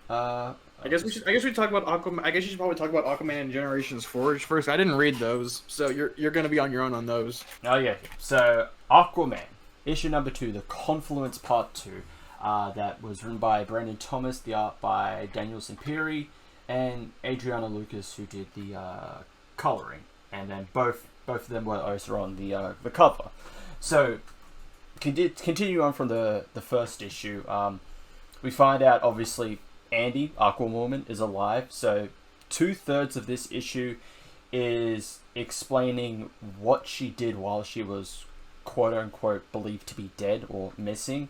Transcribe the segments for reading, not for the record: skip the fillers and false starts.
I guess we talk about Aquaman. I guess you should probably talk about Aquaman and Generations Forge first. I didn't read those, so you're gonna be on your own on those. Oh yeah. So Aquaman, issue number 2, the Confluence Part 2. That was written by Brandon Thomas, the art by Daniel Semperi, and Adriana Lucas, who did the coloring, and then both of them were also on the cover. So continue on from the first issue. We find out obviously Andy, Aquawoman, is alive. So 2/3 of this issue is explaining what she did while she was quote unquote believed to be dead or missing.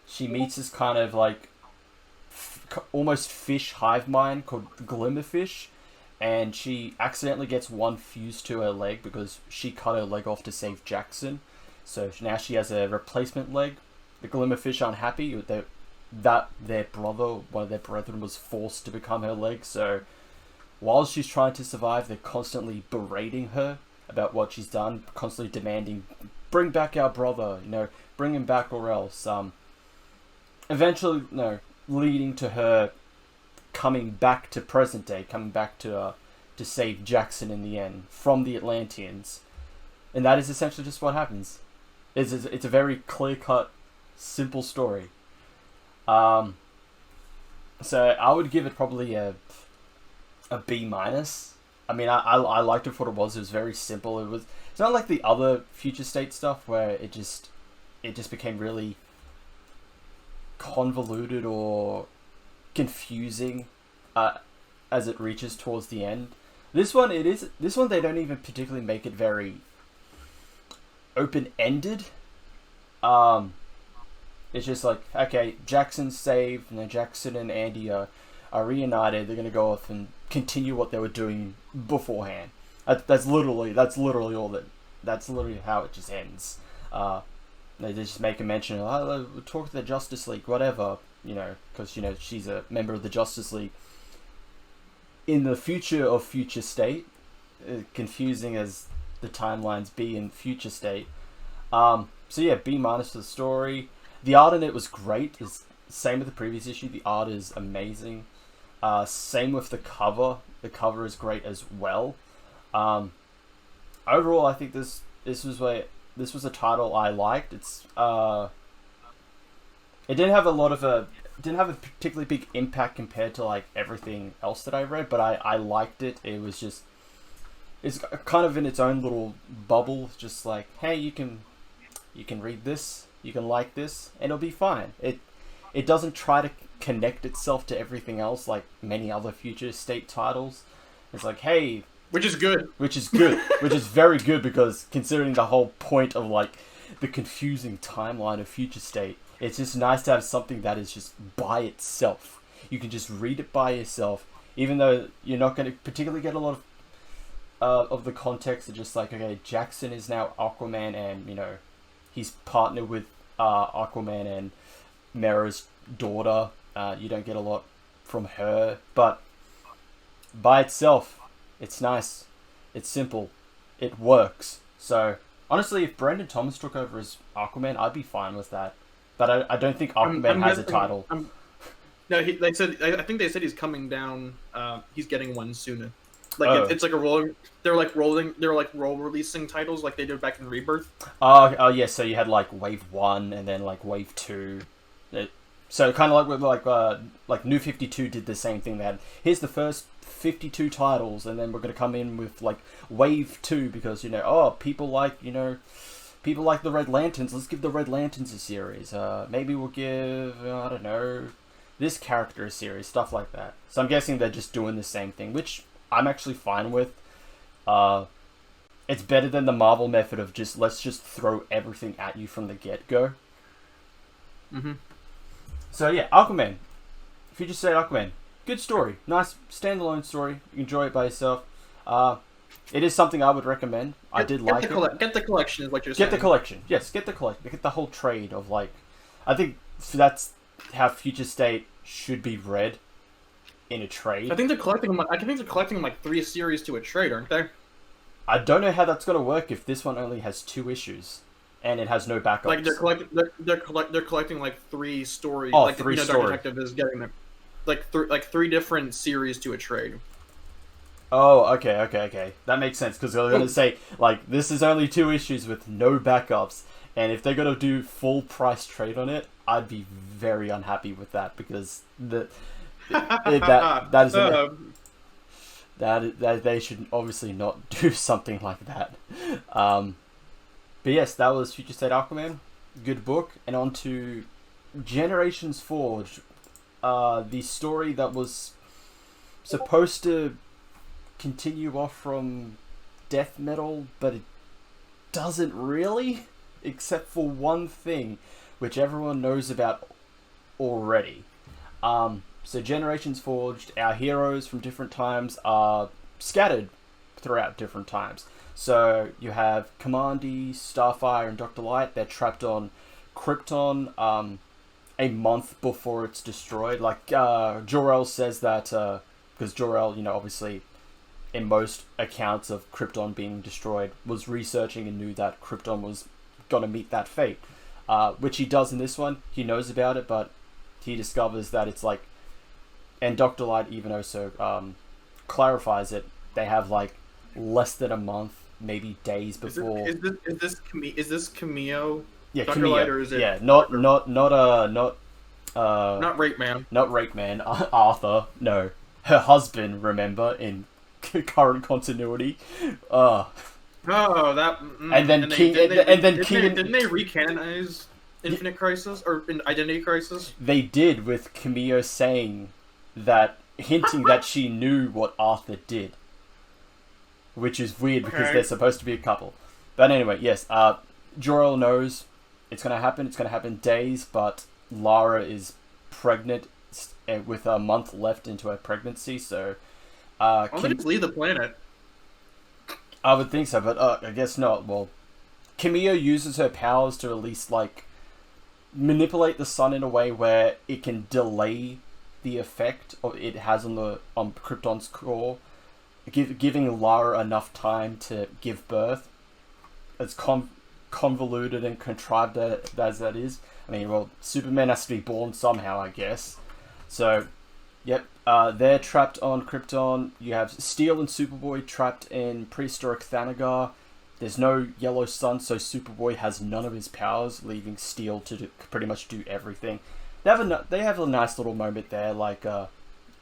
She meets this kind of like almost fish hive mind called Glimmerfish, and she accidentally gets one fused to her leg because she cut her leg off to save Jackson. So now she has a replacement leg. The Glimmerfish aren't happy that their brother, one of their brethren, was forced to become her leg. So while she's trying to survive, they're constantly berating her about what she's done, constantly demanding, bring back our brother, bring him back or else. Eventually, leading to her coming back to present day, coming back to save Jackson in the end from the Atlanteans, and that is essentially just what happens. It's a very clear cut, simple story. So I would give it probably a B minus. I mean, I liked it for what it was. It was very simple. It's not like the other Future State stuff where it just became really convoluted or confusing as it reaches towards the end. This one they don't even particularly make it very open-ended. It's just like, okay, Jackson's saved, and then Jackson and Andy are reunited. They're gonna go off and continue what they were doing beforehand. That's literally all that. That's literally how it just ends. They just make a mention of, we'll talk to the Justice League, whatever, because, she's a member of the Justice League. In the future of Future State, confusing as the timelines be in Future State. So yeah, B minus for the story. The art in it was great. It's same with the previous issue. The art is amazing. Same with the cover. The cover is great as well. Overall, I think this was a title I liked. It didn't have a particularly big impact compared to like everything else that I read, but I liked it. It's kind of in its own little bubble, just like, hey, you can read this, you can like this, and it'll be fine. It doesn't try to connect itself to everything else like many other Future State titles. It's like, hey, which is good. Which is very good, because considering the whole point of like the confusing timeline of Future State, it's just nice to have something that is just by itself. You can just read it by yourself, even though you're not going to particularly get a lot of the context of just like, okay, Jackson is now Aquaman, and he's partnered with Aquaman and Mera's daughter. You don't get a lot from her, but by itself, it's nice, it's simple, it works. So honestly, if Brandon Thomas took over as Aquaman, I'd be fine with that. But I don't think Aquaman has a title. No, they said. I think they said he's coming down. He's getting one sooner. Like it's like a roll. They're like role releasing titles like they did back in Rebirth. Oh yeah. So you had like Wave 1 and then like Wave 2. So kind of like New 52 did the same thing. They had, here's the first 52 titles, and then we're gonna come in with like Wave 2 because people like the Red Lanterns. Let's give the Red Lanterns a series. Maybe we'll give I don't know, this character a series, stuff like that. So I'm guessing they're just doing the same thing, which I'm actually fine with. It's better than the Marvel method of let's just throw everything at you from the get-go. Mm-hmm. So yeah, Aquaman. If you just say Aquaman, good story, nice standalone story. You enjoy it by yourself. It is something I would recommend. I did like it. Get the collection is what you're saying. Get the collection. Yes, get the collection. Get the whole trade of like, I think that's how Future State should be read in a trade. I think they're collecting them. I think they're collecting like 3 series to a trade, aren't they? I don't know how that's gonna work if this one only has 2 issues. and it has no backups. Like they're collecting like 3 stories. Oh, like 3 Dark stories. Detective is getting them like 3 different series to a trade. Oh, okay. That makes sense, because they're gonna say like this is only 2 issues with no backups, and if they're gonna do full price trade on it, I'd be very unhappy with that, because that is that they should obviously not do something like that. But yes, that was Future State Aquaman. Good book. And on to Generations Forge, the story that was supposed to continue off from Death Metal, but it doesn't really, except for one thing, which everyone knows about already. So Generations Forged, our heroes from different times are scattered throughout different times. So you have Commandy, Starfire, and Dr. Light. They're trapped on Krypton a month before it's destroyed. Like, Jor-El says that, because Jor-El, obviously, in most accounts of Krypton being destroyed, was researching and knew that Krypton was going to meet that fate. Which he does in this one. He knows about it, but he discovers that it's like, and Dr. Light even also clarifies it, they have like less than a month, maybe days before. Is this Cameo? Yeah, Dr. Cameo. Light, or is it? Yeah, not Rake Man. Not Rake Man. Arthur, no, her husband. Remember, in current continuity. Oh, that. And then King. Didn't they recanonize Infinite Crisis or Identity Crisis? They did, with Cameo saying that, hinting that she knew what Arthur did, which is weird because they're supposed to be a couple. But anyway, yes, Jor-El knows it's gonna happen. It's gonna happen days, but Lara is pregnant with a month left into her pregnancy, so. Why don't they just leave the planet? I would think so, but I guess not. Well, Cameo uses her powers to at least like manipulate the sun in a way where it can delay the effect of it has on Krypton's core, giving Lara enough time to give birth. As convoluted and contrived as that is, I mean, well, Superman has to be born somehow, I guess. So, yep, they're trapped on Krypton. You have Steel and Superboy trapped in prehistoric Thanagar. There's no yellow sun, so Superboy has none of his powers, leaving Steel to pretty much do everything. They have a nice little moment there, like,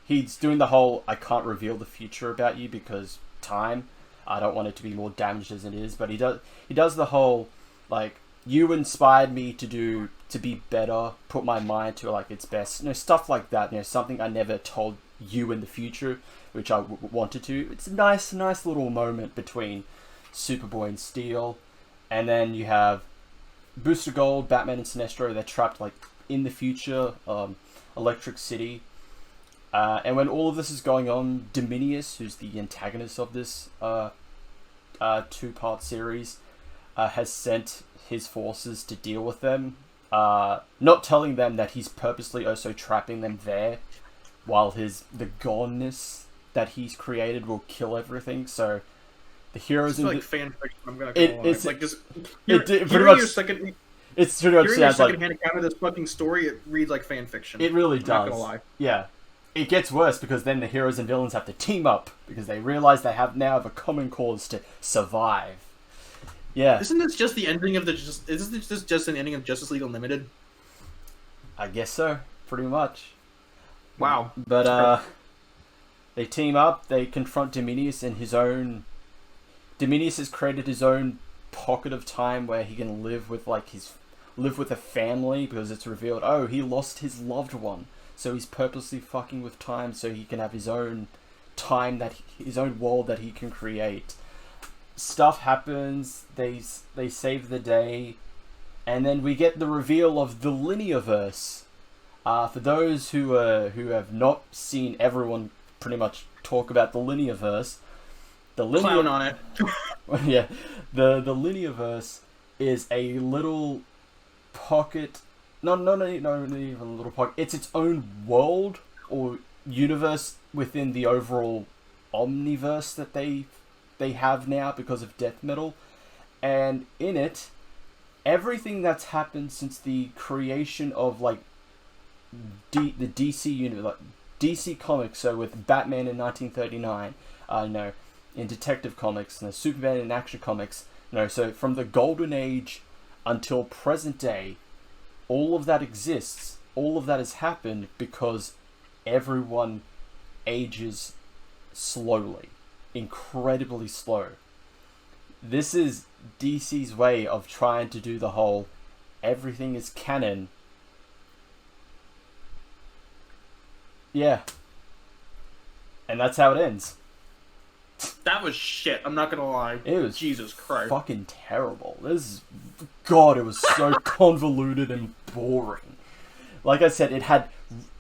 he's doing the whole, I can't reveal the future about you because time. I don't want it to be more damaged as it is, but he does the whole, like, you inspired me to be better, put my mind to like its best, stuff like that. Something I never told you in the future, which I wanted to. It's a nice little moment between Superboy and Steel, and then you have Booster Gold, Batman, and Sinestro. They're trapped like in the future, Electric City, and when all of this is going on, Dominius, who's the antagonist of this 2-part series, has sent his forces to deal with them, not telling them that he's purposely also trapping them there, while the goneness that he's created will kill everything. So the heroes in fan fiction. I'm gonna call it. Like just pretty much. It's pretty much sounds like secondhand account of this fucking story. It reads like fan fiction. It really does. I'm not gonna lie. Yeah. It gets worse because then the heroes and villains have to team up because they realize they have a common cause to survive. Yeah. Isn't this just the ending of isn't this just an ending of Justice League Unlimited? I guess so. Pretty much. Wow. But they team up, they confront Dominius in his own. Dominius has created his own pocket of time where he can live with a family, because it's revealed, oh, he lost his loved one. So he's purposely fucking with time so he can have his own time, his own world that he can create. Stuff happens, they save the day, and then we get the reveal of the Linearverse. For those who have not seen everyone pretty much talk about the Linearverse, clown on it. Yeah, the Linearverse is a little pocket. Not even a little pocket. It's its own world or universe within the overall omniverse that they have now because of Death Metal, and in it, everything that's happened since the creation of like the DC universe, like DC Comics, so with Batman in 1939, in Detective Comics, and Superman in Action Comics, so from the Golden Age until present day, all of that exists. All of that has happened because everyone ages slowly, incredibly slow. This is DC's way of trying to do the whole everything is canon. Yeah. And that's how it ends. That was shit. I'm not gonna lie. It was Jesus Christ. Fucking terrible. God, it was so convoluted and boring. Like I said, it had,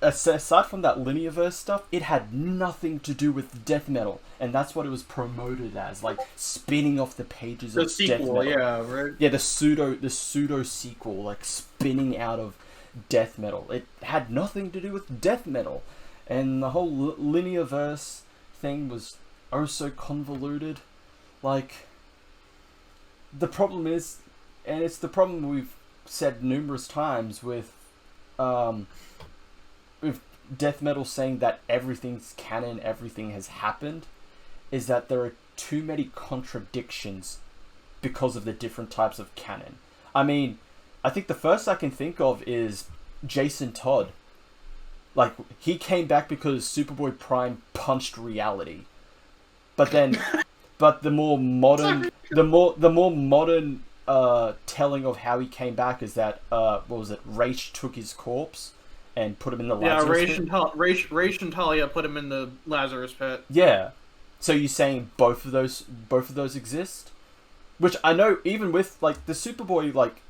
aside from that Linearverse stuff, it had nothing to do with death metal, and that's what it was promoted as, like spinning off the pages of sequel, death metal. Yeah, right. Yeah, the pseudo sequel, like spinning out of death metal. It had nothing to do with death metal, and the whole Linearverse thing was oh so convoluted. Like, the problem is, and it's the problem we've said numerous times with death metal saying that everything's canon, everything has happened, is that there are too many contradictions because of the different types of canon. I mean, I think the first I can think of is Jason Todd. Like, he came back because Superboy Prime punched reality. But then, but the more modern telling of how he came back is that what was it? Raish took his corpse and put him in the Lazarus pit. Raish and Talia put him in the Lazarus pit. Yeah. So you're saying both of those exist? Which I know, even with like the Superboy, like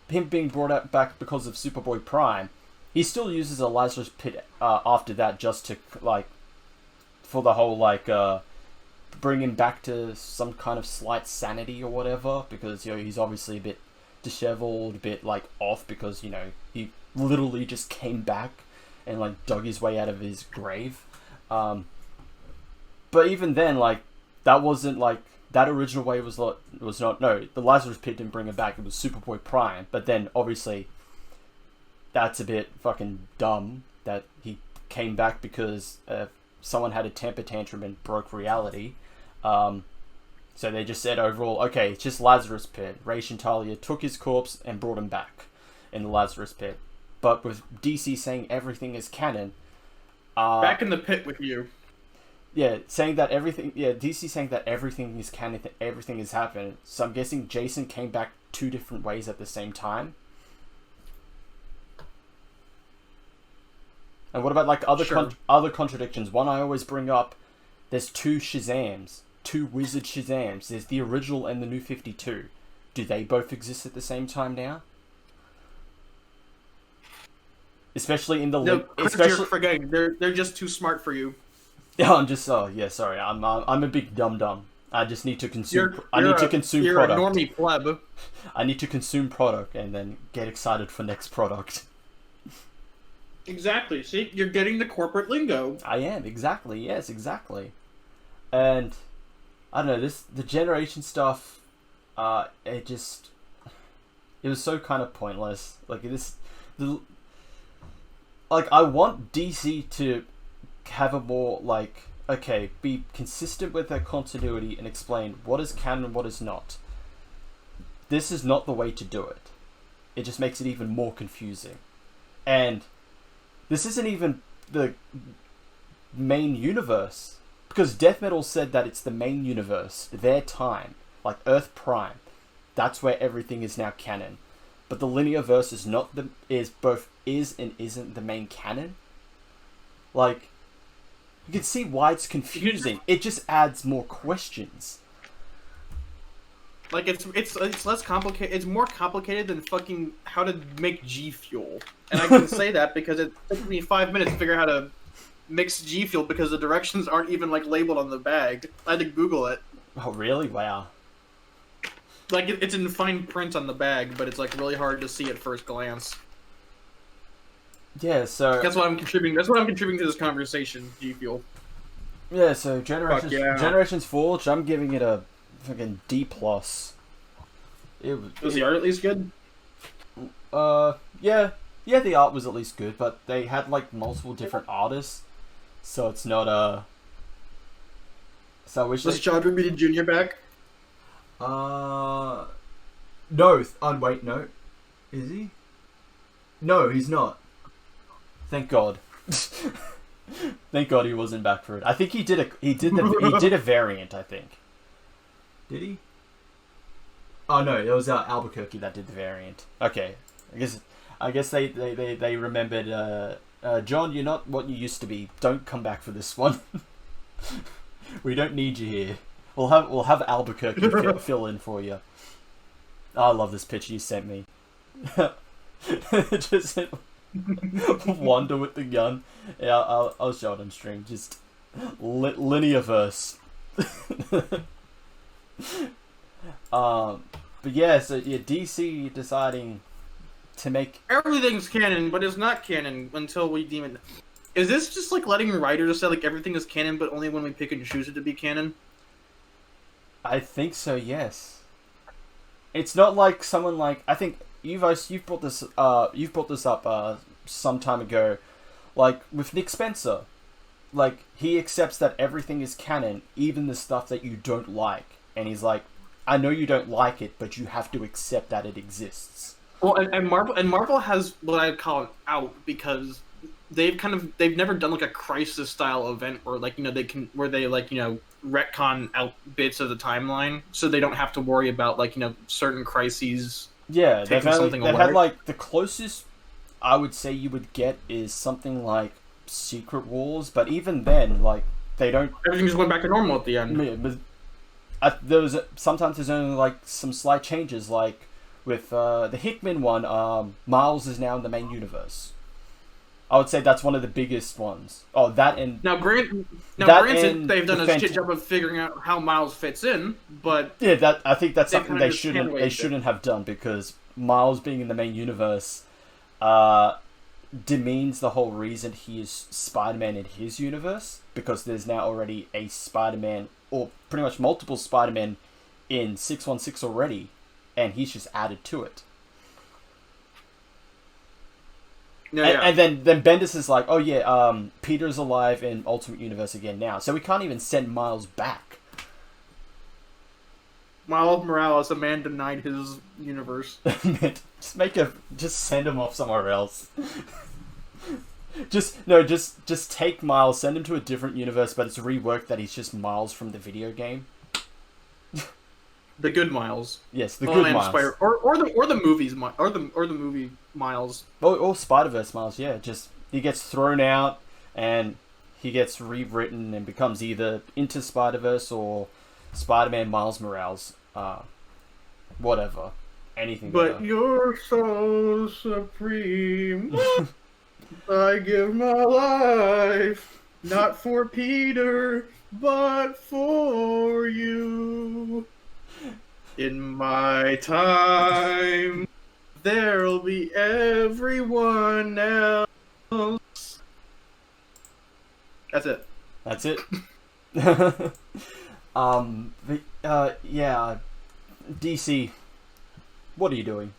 him being brought back because of Superboy Prime, he still uses a Lazarus pit after that just to like for the whole like bring him back to some kind of slight sanity or whatever, because he's obviously a bit disheveled, a bit like off, because he literally just came back and like dug his way out of his grave. But even then, like, that wasn't like that original way was not the Lazarus pit didn't bring him back. It was Superboy Prime. But then obviously that's a bit fucking dumb that he came back because someone had a temper tantrum and broke reality. So they just said overall, okay, it's just Lazarus pit. Raish and Talia took his corpse and brought him back in the Lazarus pit. But with DC saying everything is canon, back in the pit with you. Yeah, saying that everything. Yeah, DC saying that everything is canon, that everything has happened. So I'm guessing Jason came back two different ways at the same time. And what about like other contradictions? One I always bring up. There's two Shazams, two Wizard Shazams. There's the original and the New 52. Do they both exist at the same time now? Especially in the you're forgetting. They're just too smart for you. Yeah, sorry. I'm a big dum. I just need to consume. You're a product. You're a normie pleb. I need to consume product and then get excited for next product. Exactly. See, you're getting the corporate lingo. I am, exactly. Yes, exactly. And I don't know, the generation stuff, it was so kind of pointless. Like I want DC to have a more be consistent with their continuity and explain what is canon and what is not. This is not the way to do it. It just makes it even more confusing. And this isn't even the main universe, because Death Metal said that it's the main universe, their time, like Earth Prime. That's where everything is now canon. But the Linearverse is and isn't the main canon. Like, you can see why it's confusing. It just adds more questions. Like, it's less complicated. It's more complicated than fucking how to make G Fuel. And I can say that because it took me 5 minutes to figure out how to mix G Fuel because the directions aren't even like labeled on the bag. I had to Google it. Oh really? Wow. Like it's in fine print on the bag, but it's like really hard to see at first glance. Yeah, so that's what I'm contributing. That's what I'm contributing to this conversation. G Fuel. Yeah, so Generations Forged, I'm giving it a fucking D+. Was the art at least good? Yeah, yeah. The art was at least good, but they had like multiple different artists, so it's not So I wish Was John Romita Jr. back? No. Wait, no. Is he? No, he's not. Thank God. Thank God he wasn't back for it. I think he did he did a variant, I think. Did he? Oh no, it was Albuquerque that did the variant. Okay. I guess they remembered John, you're not what you used to be. Don't come back for this one. We don't need you here. We'll have Albuquerque fill in for you. Oh, I love this picture you sent me. Just Wanda with the gun. Yeah, I'll show it on stream. Just Linearverse. But yeah, so yeah, DC deciding to make everything's canon, but it's not canon until we deem it. Is this just like letting writers say like everything is canon, but only when we pick and choose it to be canon? I think so. Yes. It's not like someone like I think you've brought this up some time ago, like with Nick Spencer, like he accepts that everything is canon, even the stuff that you don't like, and he's like, I know you don't like it, but you have to accept that it exists. Well, and Marvel has what I'd call an out because they've never done like a crisis style event where like they retcon out bits of the timeline, so they don't have to worry about like certain crises. Yeah, they've had like the closest I would say you would get is something like Secret Wars, but even then, like they don't. Everything just went back to normal at the end. Yeah, but sometimes there's only like some slight changes, like with the Hickman one. Miles is now in the main universe. I would say that's one of the biggest ones. Oh, that and granted, they've done a shit job of figuring out how Miles fits in, but yeah, I think that's something they shouldn't have done because Miles being in the main universe demeans the whole reason he is Spider-Man in his universe, because there's now already a Spider-Man or pretty much multiple Spider-Men in 616 already, and he's just added to it. And then Bendis is like, oh yeah, Peter's alive in Ultimate Universe again now, so we can't even send Miles back. Miles Morales, a man denied his universe. Just send him off somewhere else. just take Miles, send him to a different universe, but it's reworked that he's just Miles from the video game. The good Miles. Yes, the good Miles. Or the movies, or the movie Miles. Or Spider-Verse Miles, yeah. Just he gets thrown out and he gets rewritten and becomes either Into Spider-Verse or Spider-Man Miles Morales. Whatever. Anything. But better. You're so supreme. I give my life not for Peter, but for you. In my time, there'll be everyone else. That's it. That's it. Yeah. DC, what are you doing?